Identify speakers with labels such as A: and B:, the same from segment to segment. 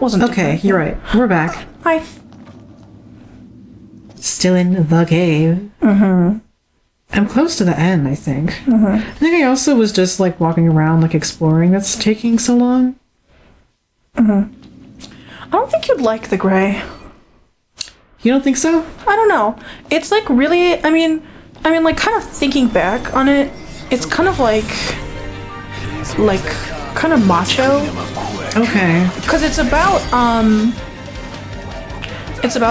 A: wasn't
B: Okay,
A: different.
B: you're right. We're back.
A: Hi.
B: Still in the cave. Mm-hmm. I'm close to the end, I think. Mm-hmm. I think I also was just, like, walking around, like, exploring. That's taking so long.
A: Mm-hmm. I don't think you'd like the gray.
B: You don't think so?
A: I don't know. It's, like, really... I mean, like, kind of thinking back on it, it's kind of, like, kind of macho.
B: Okay.
A: Because it's about,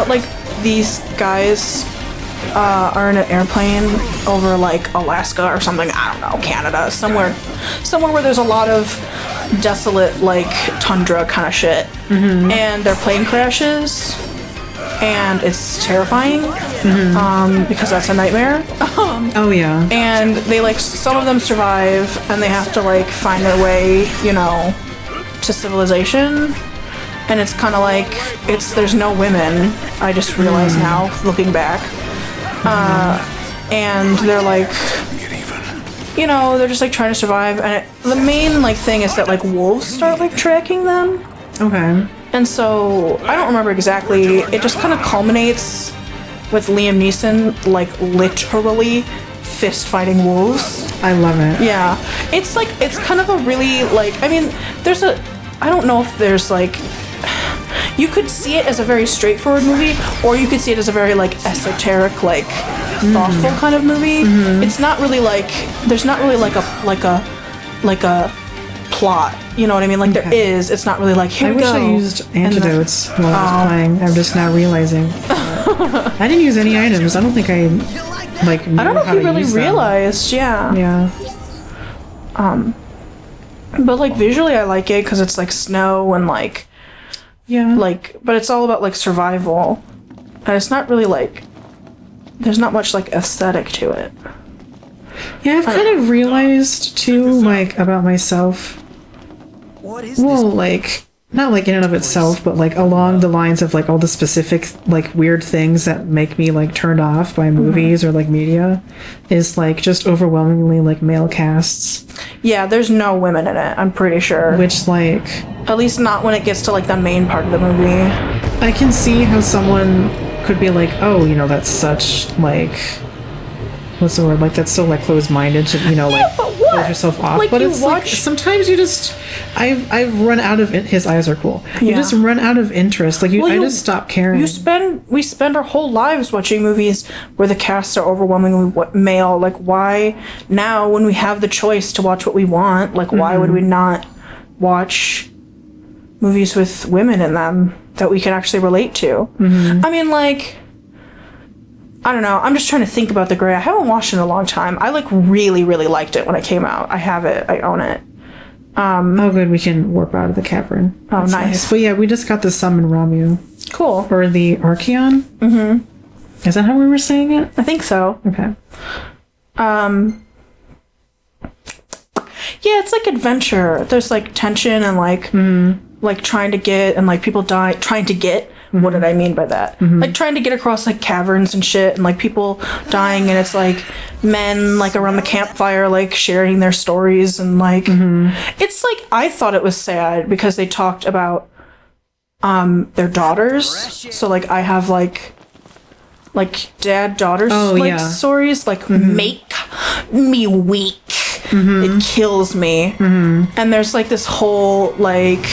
A: like, these guys are in an airplane over, like, Alaska or something, I don't know, Canada, somewhere where there's a lot of desolate, like, tundra kind of shit. Mm-hmm. And their plane crashes, and it's terrifying, because that's a nightmare.
B: Oh, yeah.
A: And they, like, some of them survive, and they have to, like, find their way, you know, to civilization. And it's kind of like, there's no women, I just realized now, looking back. And they're like, you know, they're just like trying to survive. And the main like thing is that like wolves start like tracking them.
B: Okay.
A: And so, I don't remember exactly, it just kind of culminates with Liam Neeson like literally fist fighting wolves.
B: I love it.
A: Yeah. It's like, it's kind of a really like, I mean, I don't know if there's like, you could see it as a very straightforward movie, or you could see it as a very like esoteric, like thoughtful kind of movie. Mm-hmm. It's not really like, there's not really like a plot. You know what I mean? Like there is. It's not really like here we go.
B: I wish I used antidotes while I was playing. I'm just now realizing. I didn't use any items. I don't think I like.
A: I don't know if you really realized. Yeah.
B: Yeah.
A: But like visually, I like it because it's like snow and like.
B: Yeah.
A: Like, but it's all about like survival, and it's not really like. There's not much like aesthetic to it.
B: Yeah, I've kind of realized too, like about myself.
C: What is
B: well, like not like in and of itself, but like along the lines of like all the specific like weird things that make me like turned off by movies or like media, is like just overwhelmingly like male casts.
A: Yeah, there's no women in it. I'm pretty sure.
B: Which like,
A: at least not when it gets to like the main part of the movie.
B: I can see how someone could be like, oh, you know, that's such like. What's the word? Like that's so like closed-minded to, you know, like close yourself off.
A: Like,
B: but
A: you
B: it's
A: watch...
B: like sometimes you just I've run out of his eyes are cool. You
A: Yeah.
B: just run out of interest. Like I just stop caring.
A: We spend our whole lives watching movies where the casts are overwhelmingly male. Like why now when we have the choice to watch what we want, like why would we not watch movies with women in them that we can actually relate to? I mean, like, I don't know. I'm just trying to think about The Grey. I haven't watched it in a long time. I like really, really liked it when it came out. I have it. I own it.
B: Oh, good. We can warp out of the cavern.
A: Oh,
B: That's
A: nice.
B: But yeah, we just got the summon Ramu.
A: Cool.
B: Or the Archeon. Mm-hmm. Is that how we were saying it?
A: I think so.
B: Okay.
A: Yeah, it's like adventure. There's like tension and like like trying to get and like people die trying to get. What did I mean by that? Like trying to get across like caverns and shit and like people dying, and it's like men like around the campfire like sharing their stories and like it's like I thought it was sad because they talked about their daughters. So like I have like dad daughters stories like make me weak. It kills me. And there's like this whole like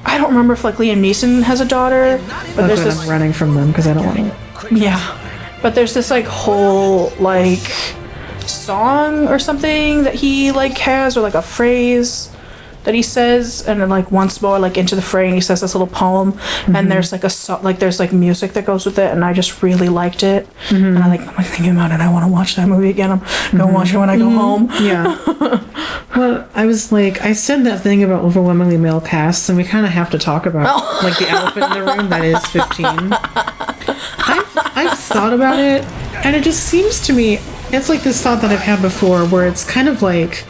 A: I don't remember if like Liam Neeson has a daughter, but there's this.
B: I'm running from them because I don't want to.
A: Yeah, but there's this like whole like song or something that he like has, or like a phrase that he says, and then like once more like into the fray, and he says this little poem, and there's like there's like music that goes with it, and I just really liked it, and I'm like thinking about it. I want to watch that movie again. I'm gonna watch it when I go home.
B: Yeah. Well, I was like, I said that thing about overwhelmingly male casts, and we kind of have to talk about like the elephant in the room that is 15. I've thought about it, and it just seems to me, it's like this thought that I've had before, where it's kind of like,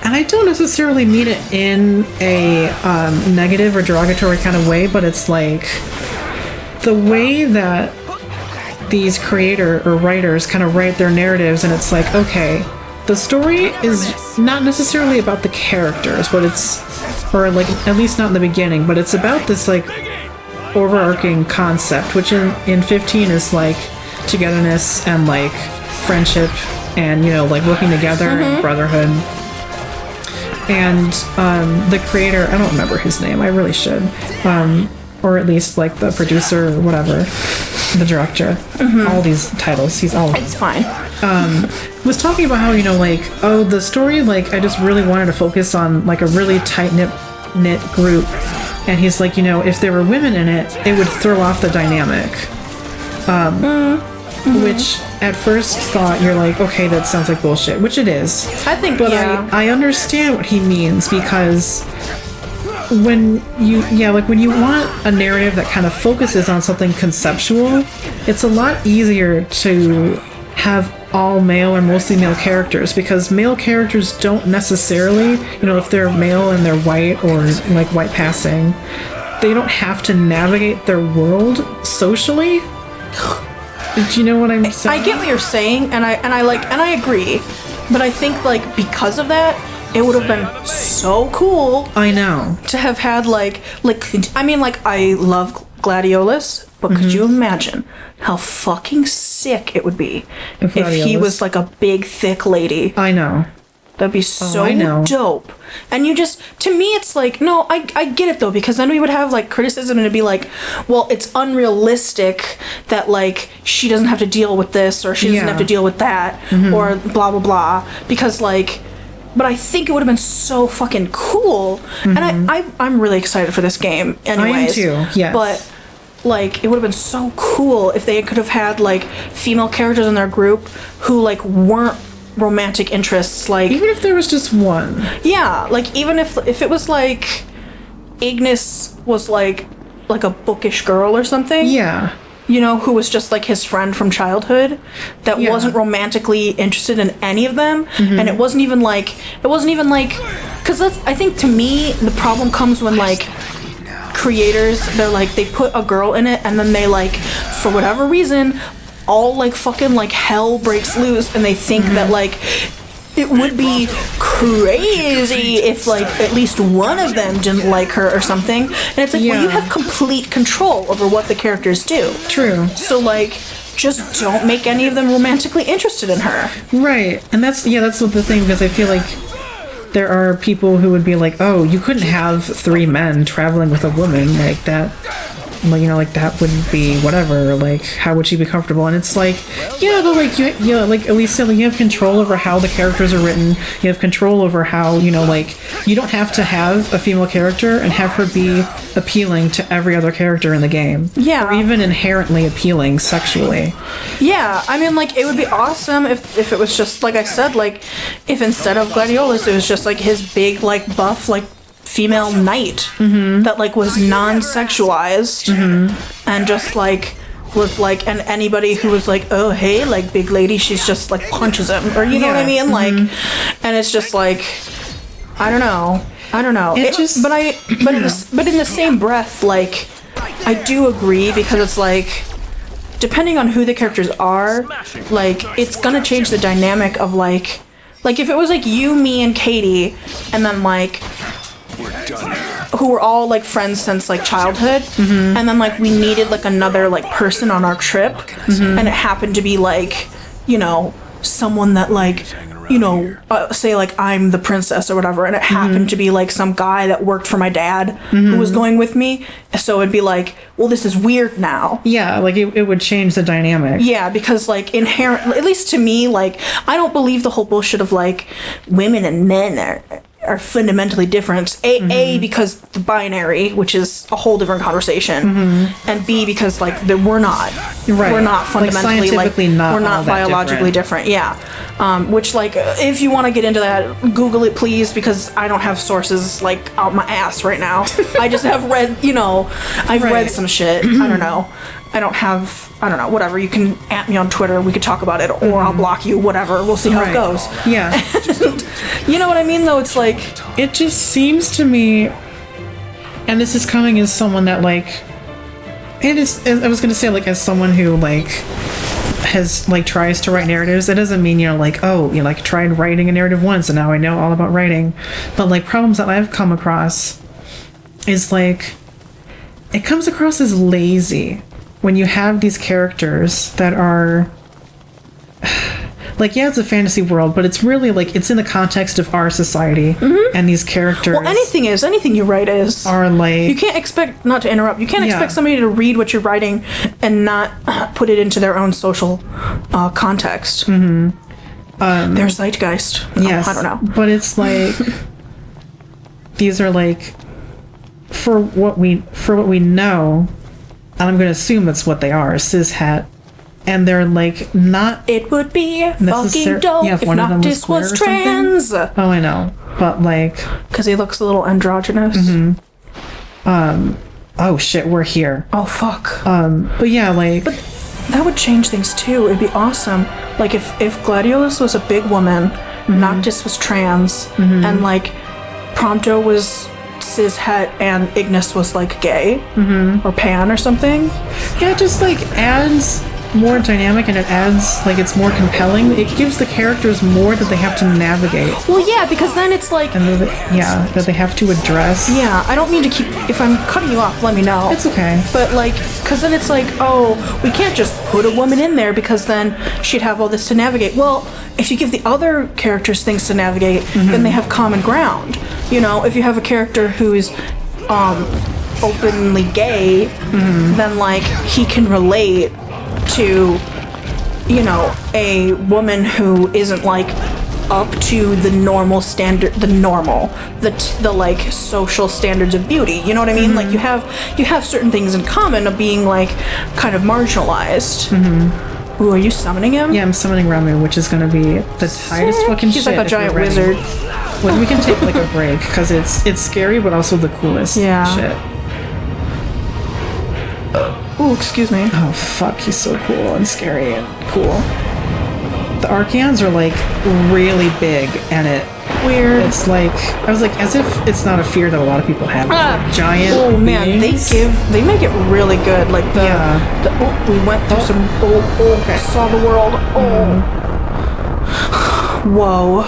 B: and I don't necessarily mean it in a negative or derogatory kind of way, but it's like the way that these creator or writers kind of write their narratives, and it's like, okay, the story is not necessarily about the characters, but it's or like at least not in the beginning, but it's about this like overarching concept, which in 15 is like togetherness and like friendship and, you know, like working together and brotherhood. And the creator, I don't remember his name, I really should, or at least like the producer or whatever, the director, all these titles, he's all
A: It's fine.
B: was talking about how, you know, like, oh, the story, like, I just really wanted to focus on like a really tight-knit group, and he's like, you know, if there were women in it, it would throw off the dynamic. Which at first thought, you're like, okay, that sounds like bullshit, which it is.
A: I think,
B: But
A: yeah.
B: I understand what he means, because when you want a narrative that kind of focuses on something conceptual, it's a lot easier to have all male or mostly male characters, because male characters don't necessarily, you know, if they're male and they're white or like white passing, they don't have to navigate their world socially. Do you know what I'm saying?
A: I get what you're saying, and I agree, but I think like because of that, it would have been so cool.
B: I know.
A: To have had like I mean, like, I love Gladiolus, but could you imagine how fucking sick it would be if he
B: Gladiolus?
A: was like a big thick lady?
B: I know.
A: That'd be so
B: I know.
A: dope. And you just, to me, it's like, no, I get it though, because then we would have like criticism and it'd be like, well, it's unrealistic that like she doesn't have to deal with this, or she doesn't have to deal with that, or blah blah blah, because like, but I think it would have been so fucking cool, and I'm really excited for this game anyways.
B: I am too, yes.
A: But like, it would have been so cool if they could have had like female characters in their group who like weren't romantic interests, like,
B: Even if there was just one.
A: yeah, like, even if it was like Ignis was like a bookish girl or something,
B: Yeah.
A: you know, who was just like his friend from childhood that
B: Yeah.
A: wasn't romantically interested in any of them, and it wasn't even like because I think, to me, the problem comes when like creators, they're like, they put a girl in it and then they like, for whatever reason, all like fucking like hell breaks loose, and they think that like it would be crazy if like at least one of them didn't like her or something, and it's like, well, you
B: Yeah.
A: have complete control over what the characters do.
B: True.
A: So like, just don't make any of them romantically interested in her.
B: Right. And that's what the thing, because I feel like there are people who would be like, oh, you couldn't have 3 men traveling with a woman like that. Like, you know, like, that wouldn't be whatever, like, how would she be comfortable? And it's like, yeah, but like, you know, like Elise said, like, you have control over how the characters are written, you have control over how, you know, like, you don't have to have a female character and have her be appealing to every other character in the game.
A: Yeah.
B: Or even inherently appealing sexually.
A: Yeah, I mean, like, it would be awesome if it was just, like I said, like, if instead of Gladiolus, it was just, like, his big, like, buff, like, female knight that, like, was non-sexualized and just, like, was, like, and anybody who was, like, oh, hey, like, big lady, she's just, like, punches him, or, you know what I mean? Like, and it's just, like, I don't know. But in the same breath, like, I do agree, because it's, like, depending on who the characters are, like, it's gonna change the dynamic of, like, if it was, like, you, me, and Katie, and then, like, who were all, like, friends since, like, childhood, and then, like, we needed, like, another, like, person on our trip, and it happened to be, like, you know, someone that, like, you know, say, like, I'm the princess or whatever, and it happened to be, like, some guy that worked for my dad who was going with me, so it'd be like, well, this is weird now.
B: Yeah, like, it would change the dynamic.
A: Yeah, because, like, inherent, at least to me, like, I don't believe the whole bullshit of, like, women and men are fundamentally different. A, because the binary, which is a whole different conversation, and B, because, like, we're not.
B: Right.
A: We're not fundamentally,
B: scientifically not
A: we're not
B: all that
A: biologically different. Yeah. Which, like, if you want to get into that, Google it, please, because I don't have sources, like, out my ass right now. I just have read, you know, I've read some shit. I don't know. I don't know, whatever. You can at me on Twitter, we could talk about it, or I'll block you, whatever. We'll see how it goes.
B: Yeah.
A: You know what I mean, though? It's like,
B: It just seems to me, and this is coming as someone that, like, it is, I was gonna say, like, as someone who, like, has, like, tries to write narratives, that doesn't mean, you know, like, oh, you, like, tried writing a narrative once and now I know all about writing. But, like, problems that I've come across is like, it comes across as lazy when you have these characters that are like, yeah, it's a fantasy world, but it's really like, it's in the context of our society, and these characters.
A: Well, anything you write is.
B: Are like.
A: You can't expect, not to interrupt, you can't expect somebody to read what you're writing and not put it into their own social context. Their zeitgeist.
B: Yes.
A: I don't know.
B: But it's like, these are like, for what we know, and I'm going to assume that's what they are, cishet. And they're like not.
A: It would be fucking dope if
B: one of them
A: Noctis was trans.
B: Oh, I know, but like,
A: because he looks a little androgynous.
B: Oh shit, we're here.
A: Oh fuck.
B: But yeah, like.
A: But that would change things too. It'd be awesome. Like if Gladiolus was a big woman, Noctis was trans, and like Prompto was cishet and Ignis was like gay or pan or something.
B: Yeah, it just like adds more dynamic, and it adds like, it's more compelling. It gives the characters more that they have to navigate.
A: Well, yeah, because then it's like,
B: and that they have to address.
A: Yeah, I don't mean to keep. If I'm cutting you off, let me know.
B: It's okay.
A: But like, because then it's like, oh, we can't just put a woman in there because then she'd have all this to navigate. Well, if you give the other characters things to navigate, then they have common ground. You know, if you have a character who's openly gay, then like he can relate to, you know, a woman who isn't like up to the normal standard, the like social standards of beauty. You know what I mean? Like you have certain things in common of being like kind of marginalized. Ooh, are you summoning him?
B: Yeah, I'm summoning Ramu, which is going to be the tightest fucking shit.
A: He's like a giant wizard.
B: Well, we can take like a break because it's scary, but also the coolest shit.
A: Ooh, excuse me.
B: Oh fuck, he's so cool and scary and cool. The Archaeans are like really big, and
A: weird.
B: It's like, I was like, as if it's not a fear that a lot of people have. Like, giant.
A: Oh man,
B: beings.
A: they make it really good. Like we went through some. Okay. Saw the world. Whoa.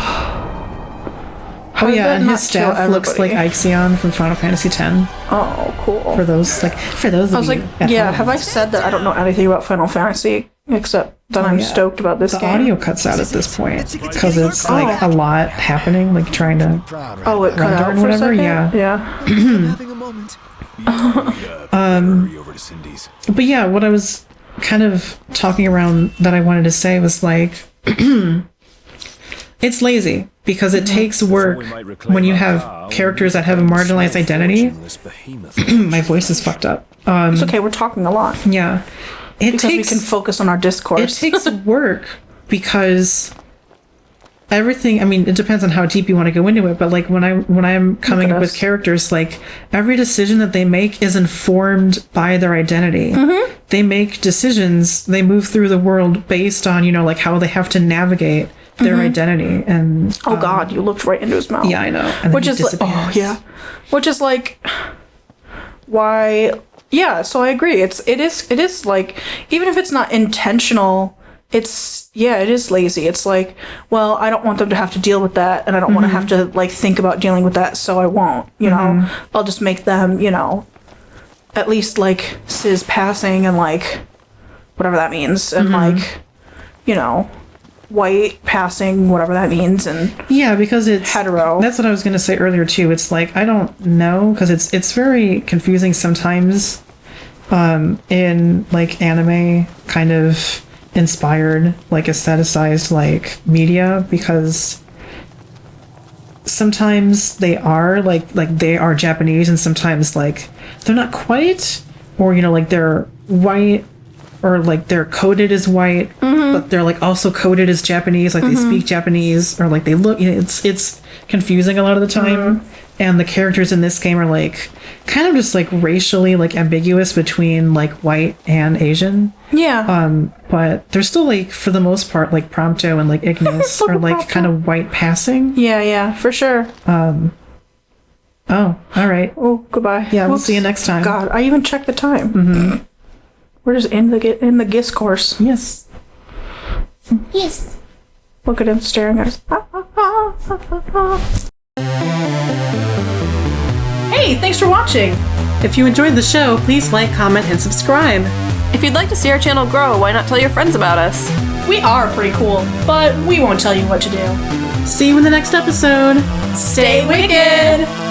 B: Oh yeah, and his staff looks like Ixion from Final Fantasy X.
A: Oh, cool.
B: For those
A: I was like, yeah, have I said that I don't know anything about Final Fantasy except that I'm stoked about this game?
B: The audio cuts out at this point because it's like a lot happening, like trying to
A: it cut out
B: and whatever. Yeah. But yeah, what I was kind of talking around that I wanted to say was like, it's lazy because it takes work when you have characters that have a marginalized identity. My voice is fucked up.
A: It's okay, we're talking a lot.
B: Yeah.
A: Because we can focus on our discourse.
B: It takes work because everything, I mean, it depends on how deep you want to go into it, but like when I'm coming up with characters, like every decision that they make is informed by their identity. They make decisions, they move through the world based on, you know, like how they have to navigate their identity. And
A: oh god, you looked right into his mouth.
B: Yeah, I know. And
A: which is like, which is like, why? Yeah, so I agree. It is like, even if it's not intentional, it is lazy. It's like, well, I don't want them to have to deal with that, and I don't want to have to like think about dealing with that, so I won't. You know, I'll just make them, you know, at least like cis passing and like whatever that means, and like, you know, white passing, whatever that means, and
B: because it's
A: hetero.
B: That's what I was going to say earlier too. It's like, I don't know, because it's very confusing sometimes in like anime kind of inspired, like aestheticized like media, because sometimes they are like they are Japanese, and sometimes like they're not quite, or you know, like they're white, or like they're coded as white, but they're like also coded as Japanese, like they speak Japanese, or like they look, you know, it's confusing a lot of the time. And the characters in this game are like kind of just like racially like ambiguous between like white and Asian. But they're still like, for the most part, like Prompto and like Ignis are like kind of white passing.
A: Yeah, for sure.
B: Oh, all right.
A: Oh, goodbye.
B: Yeah, we'll see you next time.
A: God, I even checked the time. We're just in the discourse.
B: Yes.
A: Look at him staring at us. Hey, Hey, thanks for watching!
B: If you enjoyed the show, please like, comment, and subscribe.
C: If you'd like to see our channel grow, why not tell your friends about us?
A: We are pretty cool, but we won't tell you what to do.
B: See you in the next episode.
A: Stay wicked!